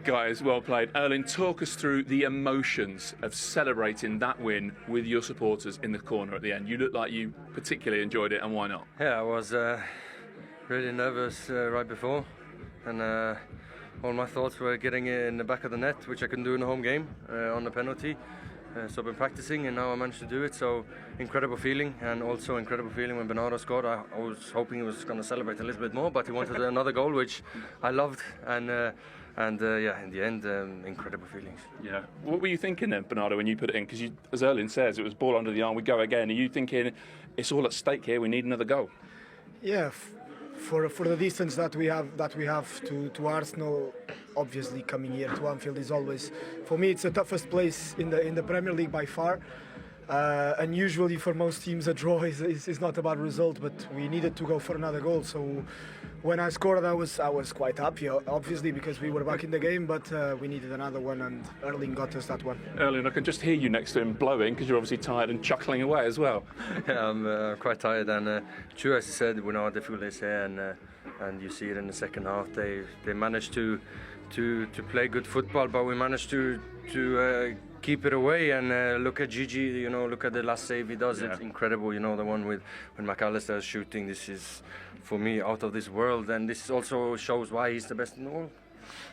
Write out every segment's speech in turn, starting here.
Guys, well played. Erling, talk us through the emotions of celebrating that win with your supporters in the corner at the end. You look like you particularly enjoyed it, and why not? Yeah, I was really nervous right before, and all my thoughts were getting it in the back of the net, which I couldn't do in the home game on the penalty. So I've been practicing, and now I managed to do it. So incredible feeling, and also incredible feeling when Bernardo scored. I was hoping he was going to celebrate a little bit more, but he wanted another goal, which I loved. And yeah, in the end, incredible feelings. Yeah. What were you thinking then, Bernardo, when you put it in? Because as Erling says, it was ball under the arm, we go again. Are you thinking it's all at stake here? We need another goal. Yeah. For the distance that we have to Arsenal, obviously coming here to Anfield is always, for me, it's the toughest place in the Premier League by far. And usually for most teams a draw is not a bad result, but we needed to go for another goal. So when I scored, I was quite happy, obviously, because we were back in the game, but we needed another one, and Erling got us that one. Erling, I can just hear you next to him blowing, because you're obviously tired and chuckling away as well. Yeah, I'm quite tired, and true, as you said, we know how difficult it is here, and you see it in the second half. They managed to play good football, but we managed to keep it away, and look at Gigi, look at the last save he does. Yeah. It's incredible, the one when McAllister is shooting. This is, for me, out of this world, and this also shows why he's the best in the world.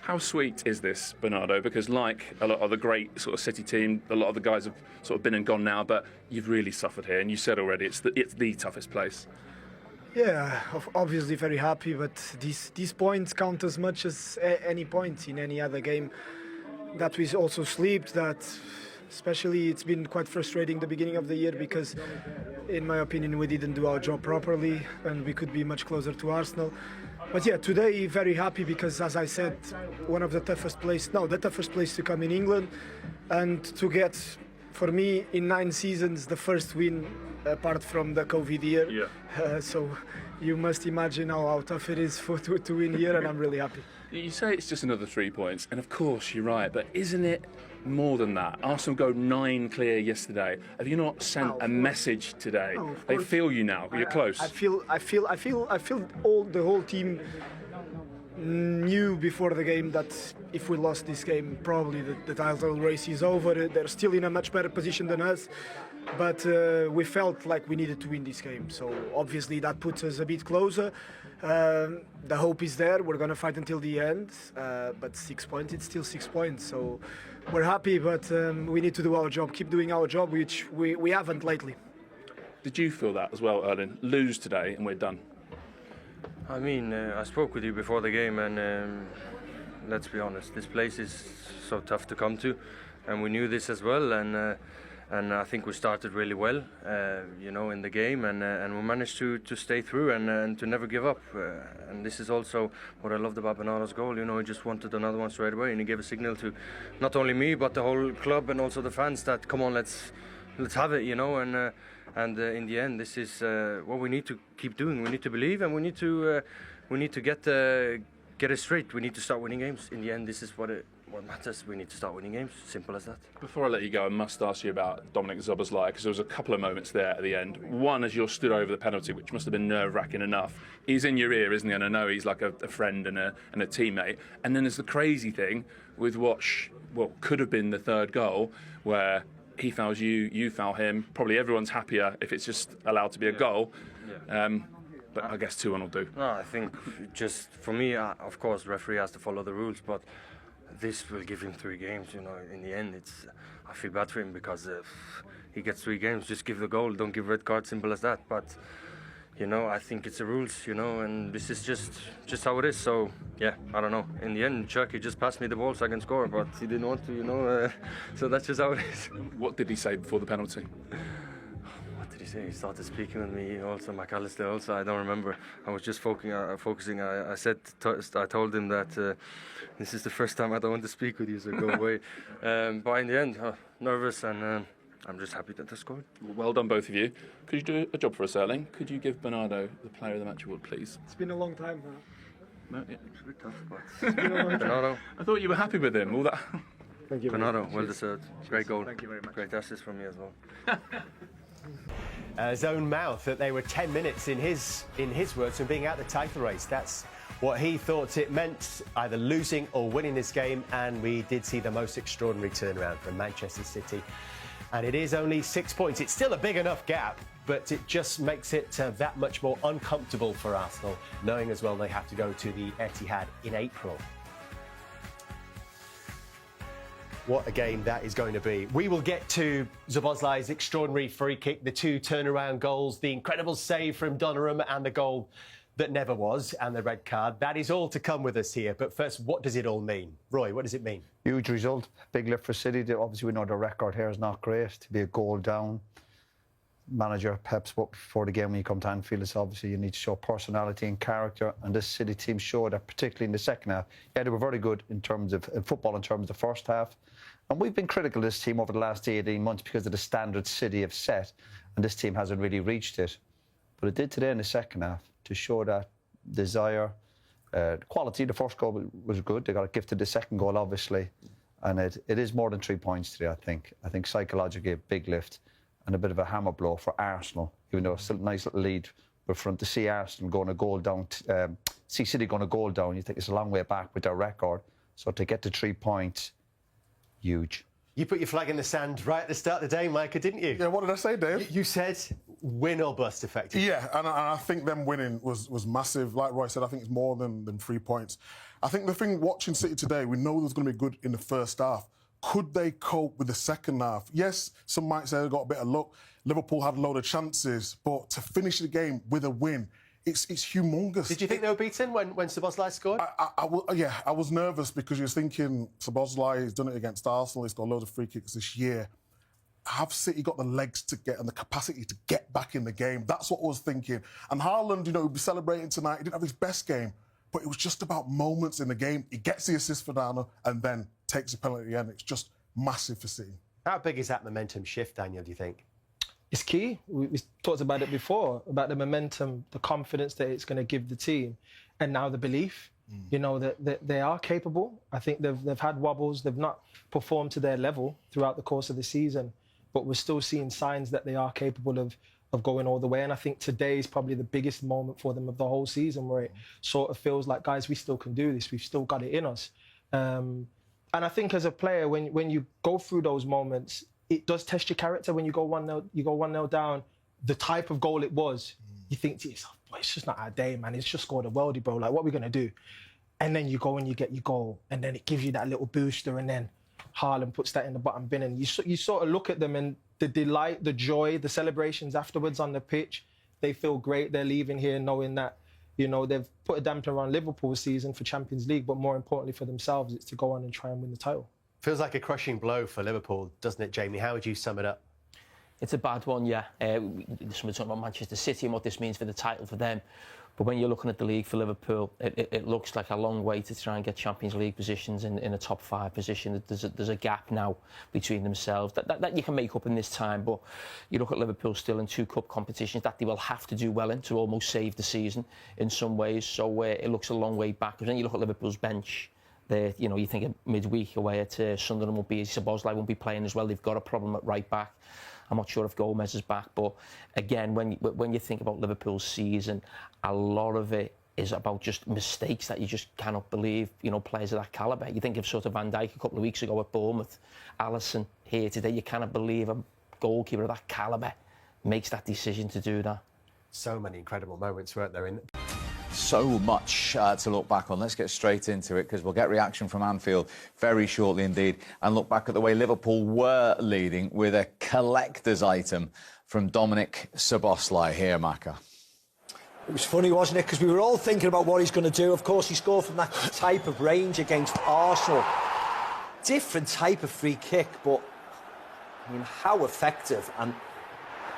How sweet is this, Bernardo? Because like a lot of the great sort of City team, a lot of the guys have sort of been and gone now, but you've really suffered here, and you said already it's the toughest place. Yeah, obviously very happy, but these points count as much as any points in any other game. That we also slept, that especially it's been quite frustrating the beginning of the year, because in my opinion we didn't do our job properly and we could be much closer to Arsenal. But yeah, today very happy, because as I said, the toughest place to come in England, and to get, for me, in 9 seasons, the first win apart from the COVID year. Yeah. So you must imagine how tough it is to win here, and I'm really happy. You say it's just another 3 points, and of course you're right, but isn't it more than that? Arsenal go 9 clear yesterday. Have you not sent a message today? No, they feel you now. You're close. I feel the whole team knew before the game that if we lost this game, probably the title race is over. They're still in a much better position than us, but we felt like we needed to win this game. So obviously that puts us a bit closer. The hope is there. We're going to fight until the end, but 6 points, it's still 6 points. So we're happy, but we need to do our job, keep doing our job, which we haven't lately. Did you feel that as well, Erling? Lose today and we're done. I mean, I spoke with you before the game, and let's be honest, this place is so tough to come to, and we knew this as well, and I think we started really well, in the game, and we managed to stay through and to never give up. And this is also what I loved about Bernardo's goal. He just wanted another one straight away, and he gave a signal to not only me but the whole club and also the fans that come on, let's have it, And in the end, this is what we need to keep doing. We need to believe, and we need to get it straight. We need to start winning games. In the end, this is what matters. We need to start winning games. Simple as that. Before I let you go, I must ask you about Dominic Szoboszlai, because there was a couple of moments there at the end. One, as you're stood over the penalty, which must have been nerve-wracking enough. He's in your ear, isn't he? And I know he's like a friend and a teammate. And then there's the crazy thing with what could have been the third goal, where he fouls you, you foul him. Probably everyone's happier if it's just allowed to be a goal. Yeah. But I guess 2-1 will do. No, I think just for me, of course, the referee has to follow the rules, but this will give him 3 games. In the end, I feel bad for him, because if he gets 3 games, just give the goal. Don't give red card. Simple as that. But I think it's the rules. And this is just how it is. So yeah, I don't know. In the end, Chuck, he just passed me the ball so I can score, but he didn't want to. So that's just how it is. What did he say before the penalty? What did he say? He started speaking with me. Also, McAllister. Also, I don't remember. I was just focusing. I told him that this is the first time I don't want to speak with you, so go away. But in the end, nervous, and I'm just happy that they scored. Well done, both of you. Could you do a job for us, Erling? Could you give Bernardo the Player of the Match award, please? It's been a long time now. No, yeah. It's a bit tough, but Bernardo. I thought you were happy with him. All that. Thank you, Bernardo. Well deserved. Great goal. Thank you very much. Great assist from me as well. His own mouth that they were 10 minutes in his words from being out the title race. That's what he thought it meant, either losing or winning this game, and we did see the most extraordinary turnaround from Manchester City. And it is only 6 points. It's still a big enough gap, but it just makes it that much more uncomfortable for Arsenal, knowing as well they have to go to the Etihad in April. What a game that is going to be. We will get to Szoboszlai's extraordinary free kick, the 2 turnaround goals, the incredible save from Donnarumma, and the goal that never was, and the red card. That is all to come with us here. But first, what does it all mean? Roy, what does it mean? Huge result. Big lift for City. Obviously, we know the record here is not great. To be a goal down. Manager Pep spoke before the game, when you come to Anfield, it's obviously you need to show personality and character, and this City team showed that, particularly in the second half. Yeah, they were very good in terms of football, in terms of the first half. And we've been critical of this team over the last 18 months because of the standard City have set, and this team hasn't really reached it. But it did today in the second half to show that desire, quality. The first goal was good. They got gifted the second goal, obviously, and it is more than 3 points today. I think psychologically a big lift and a bit of a hammer blow for Arsenal, even though it's still a nice little lead. But from to see Arsenal going a goal down, see City going a goal down, you think it's a long way back with their record. So to get to 3 points, huge. You put your flag in the sand right at the start of the day, Micah, didn't you? Yeah, what did I say, Dave? You said win or bust, effectively. Yeah, and I think them winning was massive. Like Roy said, I think it's more than 3 points. I think the thing watching City today, we know there's going to be good in the first half. Could they cope with the second half? Yes, some might say they got a bit of luck. Liverpool had a load of chances, but to finish the game with a win, it's humongous. Did you think they were beaten when Szoboszlai scored? I was nervous because you was thinking Szoboszlai has done it against Arsenal. He's got a load of free kicks this year. Have City got the legs to get and the capacity to get back in the game? That's what I was thinking. And Haaland, he'll be celebrating tonight. He didn't have his best game, but it was just about moments in the game. He gets the assist for Dana and then takes a penalty at the end. It's just massive for City. How big is that momentum shift, Daniel, do you think? It's key. We talked about it before, about the momentum, the confidence that it's going to give the team, and now the belief, that they are capable. I think they've had wobbles. They've not performed to their level throughout the course of the season, but we're still seeing signs that they are capable of going all the way. And I think today is probably the biggest moment for them of the whole season, where it sort of feels like, guys, we still can do this. We've still got it in us. And I think as a player, when you go through those moments, it does test your character. When you go 1-0 down, the type of goal it was, you think to yourself, boy, it's just not our day, man. It's just scored a worldie, bro. Like, what are we going to do? And then you go and you get your goal, and then it gives you that little booster, and then Haaland puts that in the bottom bin, and you sort of look at them, and the delight, the joy, the celebrations afterwards on the pitch, they feel great. They're leaving here knowing that, they've put a damper on Liverpool's season for Champions League, but more importantly for themselves, it's to go on and try and win the title. Feels like a crushing blow for Liverpool, doesn't it, Jamie? How would you sum it up? It's a bad one, yeah. We're talking about Manchester City and what this means for the title for them. But when you're looking at the league for Liverpool, it looks like a long way to try and get Champions League positions in a top 5 position. There's a gap now between themselves that you can make up in this time. But you look at Liverpool still in 2 cup competitions that they will have to do well in to almost save the season in some ways. So it looks a long way back. But then you look at Liverpool's bench. You think of midweek away at Sunderland won't be, Szoboszlai won't be playing as well. They've got a problem at right back. I'm not sure if Gomez is back, but again, when you think about Liverpool's season, a lot of it is about just mistakes that you just cannot believe. Players of that calibre. You think of sort of Van Dijk a couple of weeks ago at Bournemouth, Alisson here today. You cannot believe a goalkeeper of that calibre makes that decision to do that. So many incredible moments, weren't there? So much to look back on. Let's get straight into it, because we'll get reaction from Anfield very shortly indeed, and look back at the way Liverpool were leading with a collector's item from Dominic Szoboszlai. Here, Maka. It was funny, wasn't it? Because we were all thinking about what he's going to do. Of course, he scored from that type of range against Arsenal. Different type of free kick, but how effective, and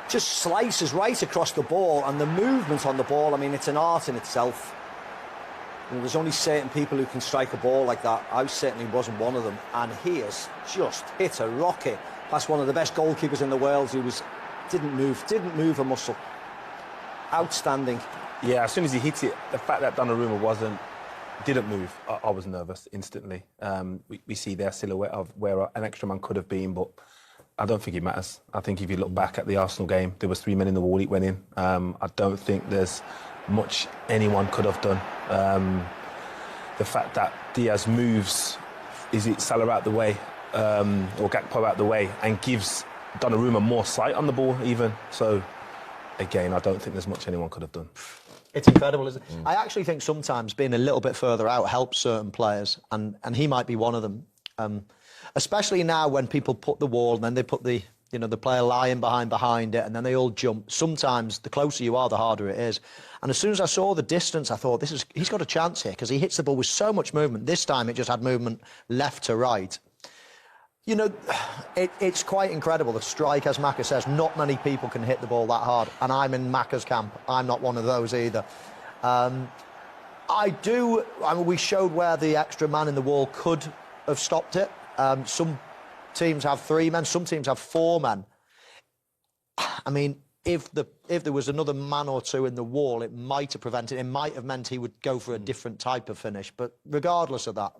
just slices right across the ball, and the movement on the ball, it's an art in itself. There's only certain people who can strike a ball like that. I certainly wasn't one of them, and he has just hit a rocket past one of the best goalkeepers in the world, who didn't move a muscle. Outstanding. Yeah, as soon as he hit it, the fact that Donnarumma didn't move, I was nervous instantly. We see their silhouette of where an extra man could have been, but I don't think it matters. I think if you look back at the Arsenal game, there was 3 men in the wall, it went in. I don't think there's much anyone could have done. The fact that Diaz moves, is it Salah out the way, or Gakpo out the way, and gives Donnarumma more sight on the ball even. So, again, I don't think there's much anyone could have done. It's incredible, isn't it? I actually think sometimes being a little bit further out helps certain players, and he might be one of them. Especially now when people put the wall and then they put the player lying behind it, and then they all jump. Sometimes the closer you are, the harder it is. And as soon as I saw the distance, I thought, he's got a chance here, because he hits the ball with so much movement. This time it just had movement left to right. You know, it's quite incredible. The strike, as Macca says, not many people can hit the ball that hard. And I'm in Macca's camp. I'm not one of those either. We showed where the extra man in the wall could have stopped it. Some teams have 3 men, some teams have 4 men. I mean, if there was another man or 2 in the wall, it might have prevented. It might have meant he would go for a different type of finish. But regardless of that,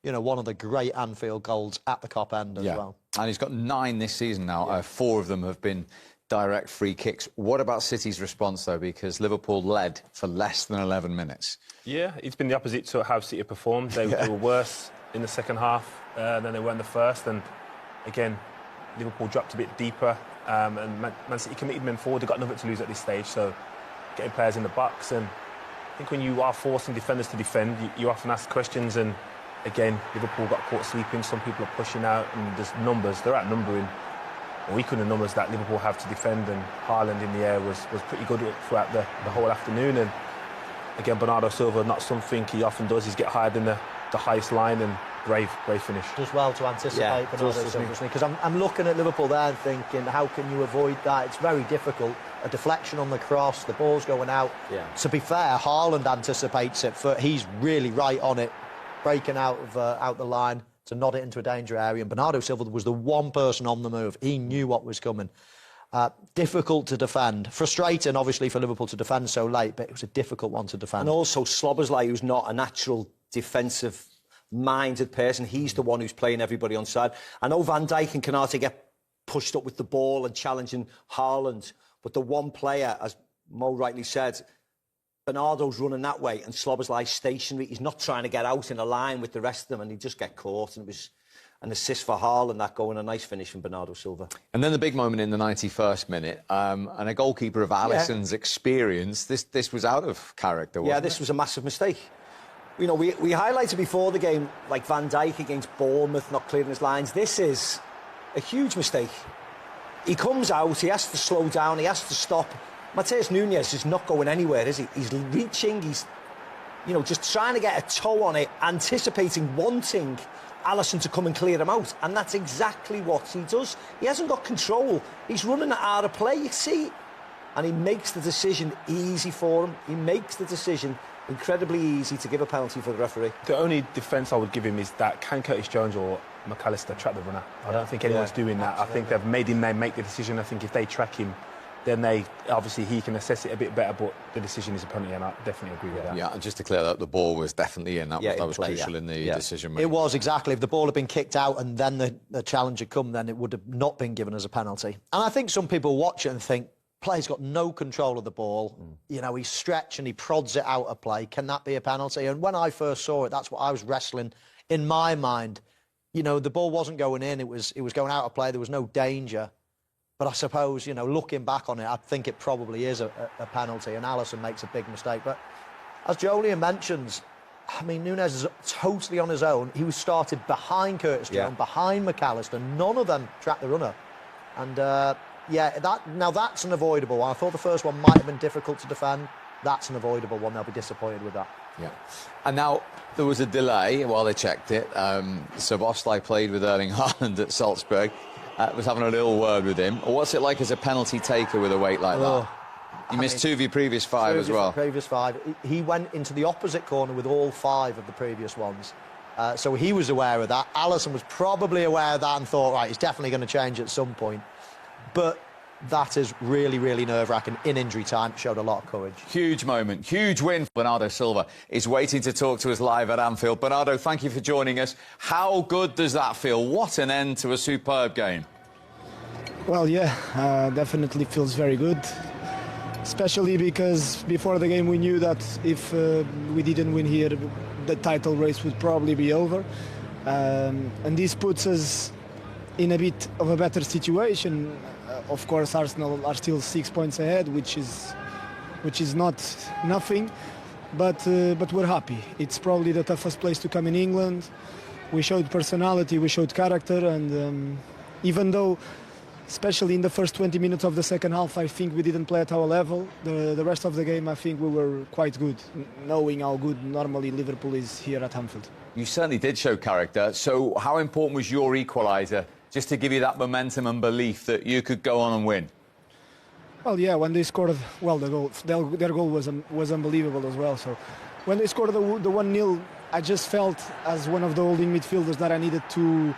you know, one of the great Anfield goals at the Kop end as well. And he's got 9 this season now. 4 of them have been direct free kicks. What about City's response, though? Because Liverpool led for less than 11 minutes. Yeah, it's been the opposite to how City performed. They were worse in the second half than they were in the first. And again, Liverpool dropped a bit deeper. And Man City committed men forward. They've got nothing to lose at this stage. So getting players in the box. And I think when you are forcing defenders to defend, you often ask questions. And again, Liverpool got caught sleeping. Some people are pushing out, and there's numbers. They're outnumbering, or equal the numbers that Liverpool have to defend. And Haaland in the air was pretty good throughout the whole afternoon. And again, Bernardo Silva, not something he often does, is get higher than the highest line, and brave finish. Does well to anticipate Bernardo Silva, because I'm looking at Liverpool there and thinking, how can you avoid that? It's very difficult. A deflection on the cross, the ball's going out. Yeah. To be fair, Haaland anticipates it. He's really right on it, breaking out the line to nod it into a danger area. And Bernardo Silva was the one person on the move. He knew what was coming. Difficult to defend. Frustrating, obviously, for Liverpool to defend so late, but it was a difficult one to defend. And also, Szoboszlai, who's not a natural defensive-minded person, he's the one who's playing everybody on side. I know Van Dijk and Konate get pushed up with the ball and challenging Haaland, but the one player, as Mo rightly said, Bernardo's running that way and Szoboszlai's stationary. He's not trying to get out in a line with the rest of them, and he just get caught. And it was an assist for Haaland, that goal, and a nice finish from Bernardo Silva. And then the big moment in the 91st minute, and a goalkeeper of Alisson's experience, this was out of character, wasn't it? Yeah, this was a massive mistake. You know, we highlighted before the game, like Van Dijk against Bournemouth, not clearing his lines. This is a huge mistake. He comes out, he has to slow down, he has to stop. Matheus Nunes is not going anywhere, is he? He's reaching, he's, you know, just trying to get a toe on it, anticipating, wanting Alisson to come and clear him out. And that's exactly what he does. He hasn't got control. He's running out of play, you see. And he makes the decision easy for him. He makes the decision incredibly easy to give a penalty for the referee. The only defence I would give him is that can Curtis Jones or McAllister track the runner? I don't think anyone's doing that. Absolutely. I think they've made him make the decision. I think if they track him, then he can assess it a bit better, but the decision is a penalty, and I definitely agree with that. Yeah, and just to clear that, the ball was definitely in. That was crucial in the decision making. It was, exactly. If the ball had been kicked out and then the challenge had come, then it would have not been given as a penalty. And I think some people watch it and think, player's got no control of the ball. You know, he's stretched and he prods it out of play. Can that be a penalty? And when I first saw it, that's what I was wrestling in my mind. You know, the ball wasn't going in, it was going out of play, there was no danger. But I suppose, you know, looking back on it, I think it probably is a penalty, and Alisson makes a big mistake. But as Jolien mentions, I mean, Nunes is totally on his own. He was started behind Curtis Jones, behind McAllister. None of them tracked the runner. And, that's an avoidable one. I thought the first one might have been difficult to defend. That's an avoidable one. They'll be disappointed with that. Yeah. And now there was a delay while they checked it. Szoboszlai played with Erling Haaland at Salzburg. Was having a little word with him. What's it like as a penalty taker with a weight like that? You missed 2 of your previous 5 as well. Previous 5. He went into the opposite corner with all 5 of the previous ones. So he was aware of that. Alisson was probably aware of that and thought, right, he's definitely going to change at some point. But that is really, really nerve-wracking. In injury time, showed a lot of courage. Huge moment, huge win. Bernardo Silva is waiting to talk to us live at Anfield. Bernardo, thank you for joining us. How good does that feel? What an end to a superb game. Well, yeah, definitely feels very good. especially because before the game we knew that if we didn't win here, the title race would probably be over. And this puts us in a bit of a better situation. Of course, Arsenal are still 6 points ahead, which is not nothing, but we're happy. It's probably the toughest place to come in England. We showed personality, we showed character, and even though, especially in the first 20 minutes of the second half, I think we didn't play at our level, the rest of the game I think we were quite good, knowing how good normally Liverpool is here at Anfield. You certainly did show character. So how important was your equaliser just to give you that momentum and belief that you could go on and win? Well, yeah, when they scored, well, their goal was unbelievable as well. So when they scored the 1-0, I just felt as one of the holding midfielders that I needed to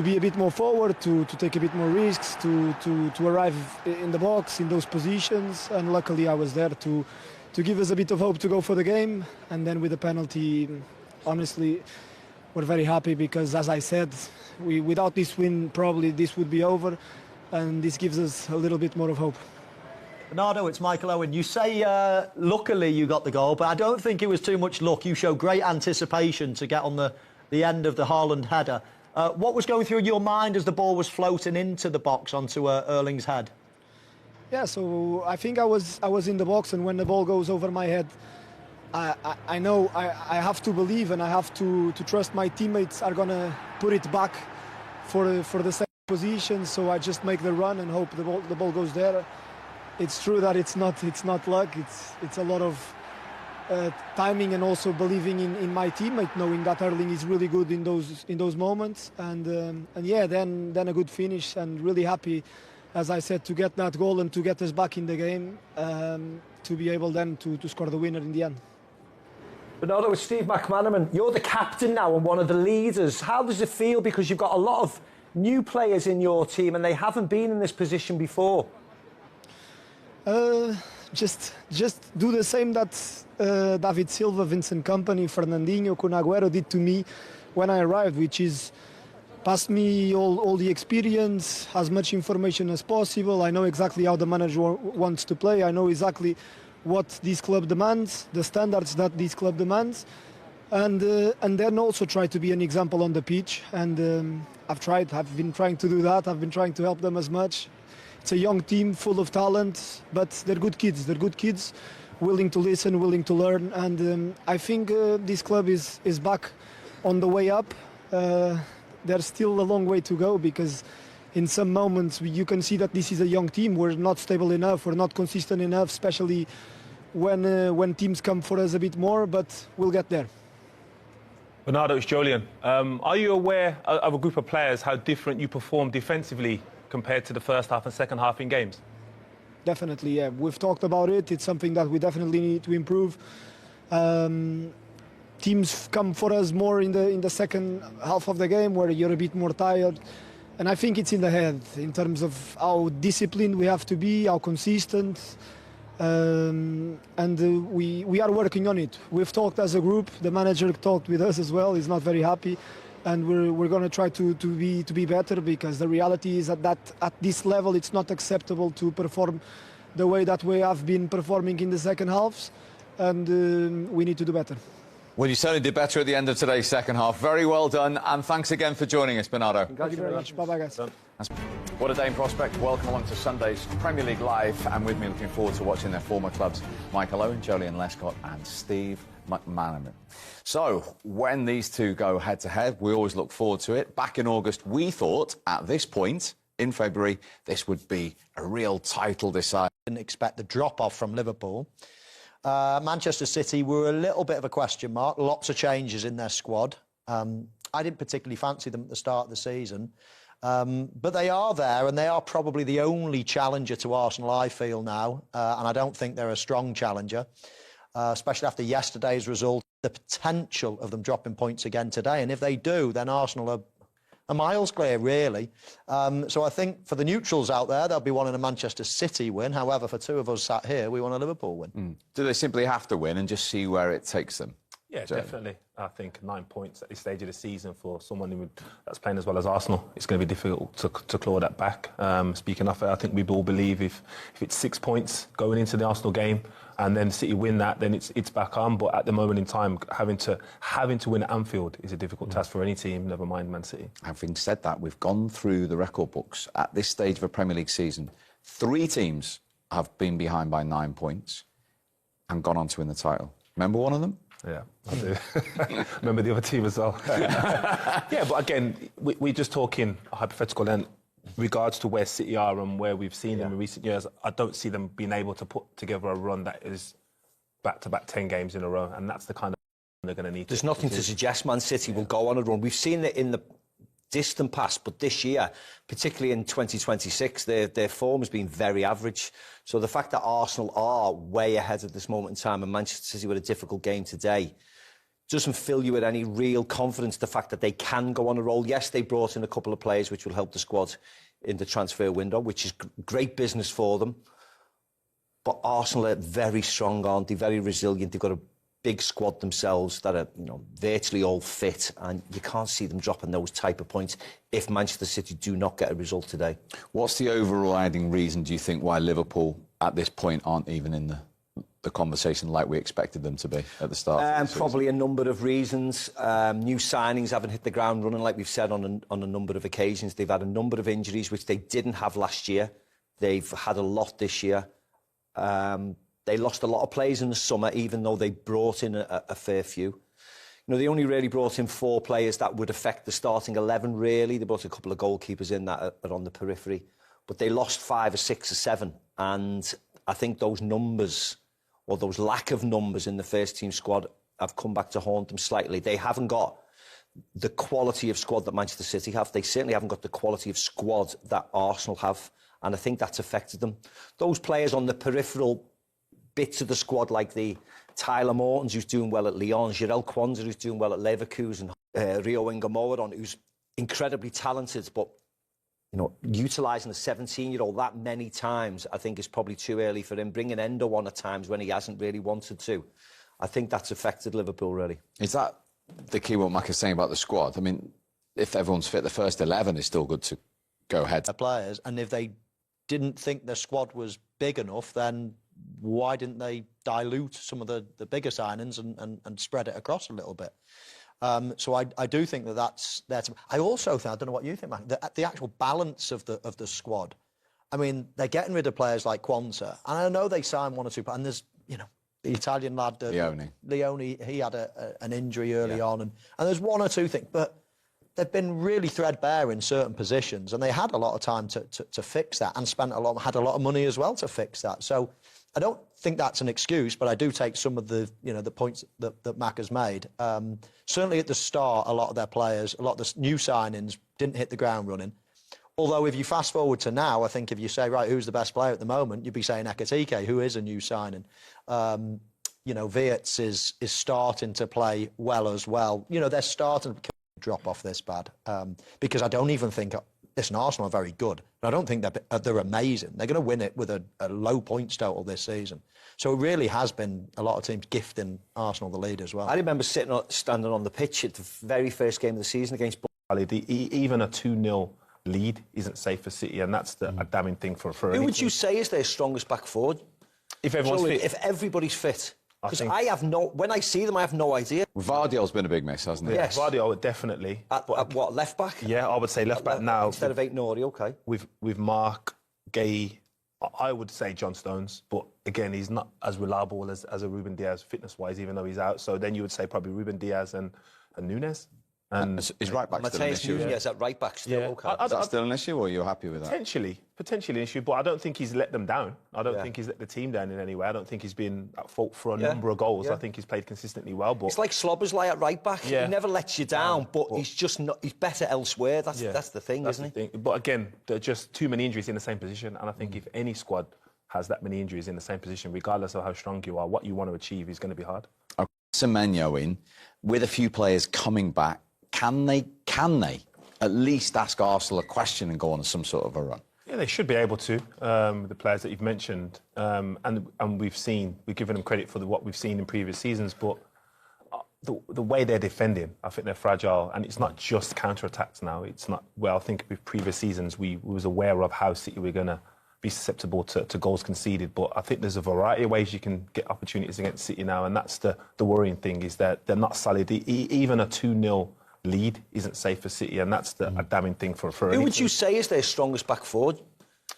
be a bit more forward, to take a bit more risks, to arrive in the box in those positions, and luckily I was there to give us a bit of hope to go for the game. And then with the penalty, honestly, we're very happy because, as I said, without this win probably this would be over, and this gives us a little bit more of hope. Bernardo, it's Michael Owen. You say luckily you got the goal, but I don't think it was too much luck. You showed great anticipation to get on the end of the Haaland header. What was going through your mind as the ball was floating into the box onto Erling's head? Yeah, so I think I was in the box, and when the ball goes over my head, I know I have to believe and I have to trust my teammates are gonna put it back for the second position. So I just make the run and hope the ball goes there. It's true that it's not luck. It's a lot of timing and also believing in my teammate, knowing that Erling is really good in those moments. And yeah, then a good finish, and really happy, as I said, to get that goal and to get us back in the game, to be able then to score the winner in the end. Bernardo, it's Steve McManaman. You're the captain now and one of the leaders. How does it feel? Because you've got a lot of new players in your team and they haven't been in this position before. Just do the same that David Silva, Vincent Kompany, Fernandinho, Kun Agüero did to me when I arrived, which is pass me all the experience, as much information as possible. I know exactly how the manager wants to play. I know exactly what this club demands, the standards that this club demands, and then also try to be an example on the pitch. And I've been trying to do that. I've been trying to help them as much. It's a young team full of talent, but they're good kids. They're good kids, willing to listen, willing to learn. And I think this club is back on the way up. There's still a long way to go, because in some moments you can see that this is a young team. We're not stable enough. We're not consistent enough, especially when teams come for us a bit more. But we'll get there. Bernardo, it's Jolien. Are you aware of a group of players how different you perform defensively compared to the first half and second half in games? Definitely, yeah. We've talked about it. It's something that we definitely need to improve. Teams come for us more in the second half of the game, where you're a bit more tired. And I think it's in the head, in terms of how disciplined we have to be, how consistent. And we are working on it. We've talked as a group. The manager talked with us as well. He's not very happy. And we're going to try to be better, because the reality is that at this level it's not acceptable to perform the way that we have been performing in the second halves, and we need to do better. Well, you certainly did better at the end of today's second half. Very well done, and thanks again for joining us, Bernardo. Thank you very much. Bye-bye, guys. What a day in prospect. Welcome along to Sunday's Premier League Live, and with me looking forward to watching their former clubs, Michael Owen, Jolien Lescott and Steve McManaman. So, when these two go head-to-head, we always look forward to it. Back in August, we thought, at this point, in February, this would be a real title decider. Didn't expect the drop-off from Liverpool. Manchester City were a little bit of a question mark. Lots of changes in their squad. I didn't particularly fancy them at the start of the season. But they are there, and they are probably the only challenger to Arsenal, I feel now. And I don't think they're a strong challenger, especially after yesterday's result. The potential of them dropping points again today. And if they do, then Arsenal are miles clear, really. So I think for the neutrals out there, they'll be wanting a Manchester City win. However, for two of us sat here, we want a Liverpool win. Do they simply have to win and just see where it takes them? Yeah, definitely. I think 9 points at this stage of the season for someone that's playing as well as Arsenal, it's going to be difficult to claw that back. Speaking of it, I think we all believe if it's 6 points going into the Arsenal game and then City win that, then it's back on. But at the moment in time, having to win at Anfield is a difficult task for any team, never mind Man City. Having said that, we've gone through the record books. At this stage of a Premier League season, 3 teams have been behind by 9 points and gone on to win the title. Remember one of them? Yeah, I do. Remember the other team as well. Yeah, but again, we're just talking hypothetical in regards to where City are and where we've seen them in recent years. I don't see them being able to put together a run that is back-to-back 10 games in a row, and that's the kind of they're going to need. There's nothing to suggest Man City will go on a run. We've seen it in the distant past, but this year, particularly in 2026, their form has been very average. So the fact that Arsenal are way ahead at this moment in time and Manchester City with a difficult game today doesn't fill you with any real confidence, the fact that they can go on a roll. Yes, they brought in a couple of players which will help the squad in the transfer window, which is great business for them. But Arsenal are very strong, aren't they? Very resilient. They've got a big squad themselves that are, virtually all fit, and you can't see them dropping those type of points if Manchester City do not get a result today. What's the overriding reason, do you think, why Liverpool at this point aren't even in the conversation like we expected them to be at the start? Of the probably a number of reasons. New signings haven't hit the ground running, like we've said on a number of occasions. They've had a number of injuries which they didn't have last year. They've had a lot this year. They lost a lot of players in the summer, even though they brought in a fair few. They only really brought in 4 players that would affect the starting 11, really. They brought a couple of goalkeepers in that are on the periphery. But they lost 5 or 6 or 7. And I think those numbers, or those lack of numbers in the first-team squad, have come back to haunt them slightly. They haven't got the quality of squad that Manchester City have. They certainly haven't got the quality of squad that Arsenal have. And I think that's affected them. Those players on the peripheral bits of the squad, like the Tyler Mortons, who's doing well at Lyon, Jarell Quansah, who's doing well at Leverkusen, Rio Ingamoron, who's incredibly talented, but utilising a 17-year-old that many times, I think is probably too early for him. Bringing Endo on at times when he hasn't really wanted to, I think that's affected Liverpool, really. Is that the key, what Mac is saying about the squad? I mean, if everyone's fit, the first 11 is still good to go ahead. The players, and if they didn't think their squad was big enough, then why didn't they dilute some of the bigger signings and spread it across a little bit? So I do think that's there. I also think, I don't know what you think, Matt, the actual balance of the squad. I mean, they're getting rid of players like Quansah, and I know they signed 1 or 2, and there's the Italian lad Leone, he had an injury early on, and there's 1 or 2 things, but they've been really threadbare in certain positions, and they had a lot of time to fix that, and had a lot of money as well to fix that. So I don't think that's an excuse, but I do take some of the the points that Mac has made. Certainly at the start, a lot of their players, a lot of the new signings didn't hit the ground running. Although if you fast forward to now, I think if you say, right, who's the best player at the moment, you'd be saying Ekitike, who is a new signing. Wirtz is starting to play well as well. They're starting to drop off this bad, because I don't even think... Listen, Arsenal are very good, but I don't think they're amazing. They're going to win it with a low points total this season. So it really has been a lot of teams gifting Arsenal the lead as well. I remember standing on the pitch at the very first game of the season against Burnley. Even a 2-0 lead isn't safe for City, and that's a damning thing for Who would you say is their strongest back forward? If everyone's fit. If everybody's fit. Because when I see them, I have no idea. Vardyle's been a big miss, hasn't he? Yes. Vardyle, definitely. At what, left back? Yeah, I would say left back now. Instead of Aït-Nouri, OK. With Mark, Gay, I would say John Stones, but again, he's not as reliable as a Ruben Diaz fitness-wise, even though he's out. So then you would say probably Ruben Diaz and Nunes. And is right back still an issue? Yes, at right back still. Yeah. Okay. Is that still an issue, or are you happy with that? Potentially an issue, but I don't think he's let them down. I don't think he's let the team down in any way. I don't think he's been at fault for a number of goals. I think he's played consistently well. But it's like Slobbersley at right back. He never lets you down, but he's just not. He's better elsewhere. That's the thing, isn't he? But again, there are just too many injuries in the same position, and I think if any squad has that many injuries in the same position, regardless of how strong you are, what you want to achieve is going to be hard. Semenyo in, with a few players coming back. Can they at least ask Arsenal a question and go on some sort of a run? Yeah, they should be able to. The players that you've mentioned, and we've given them credit for what we've seen in previous seasons. But the way they're defending, I think they're fragile, and it's not just counter-attacks now. It's not. Well, I think with previous seasons we was aware of how City were going to be susceptible to goals conceded, but I think there's a variety of ways you can get opportunities against City now, and that's the worrying thing, is that they're not solid. Even a 2-0 lead isn't safe for City, and that's a damning thing for Who would you say is their strongest back forward?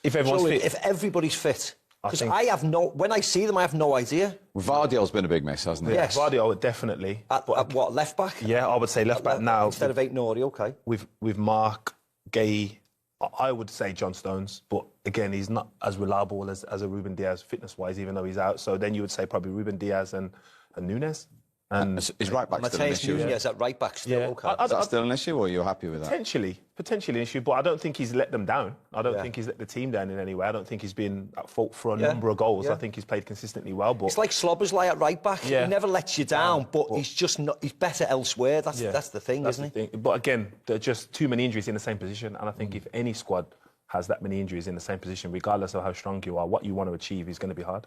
If everyone's fit. If everybody's fit. Because when I see them, I have no idea. Vardyle's been a big miss, hasn't he? Yes. Vardyle, definitely. At what, left back? Yeah, I would say left back now. Instead of Aït-Nouri, OK. With Mark, Gay, I would say John Stones, but again, he's not as reliable as a Ruben Diaz fitness-wise, even though he's out. So then you would say probably Ruben Diaz and Nunes. And is right back still an issue? Nunez at right back still, OK. Is that still an issue, or are you happy with that? Potentially an issue, but I don't think he's let them down. I don't think he's let the team down in any way. I don't think he's been at fault for a number of goals. I think he's played consistently well. But it's like Slobbersley at right back. He never lets you down, but he's just not. He's better elsewhere. That's the thing, isn't he? But again, there are just too many injuries in the same position, and I think if any squad has that many injuries in the same position, regardless of how strong you are, what you want to achieve is going to be hard.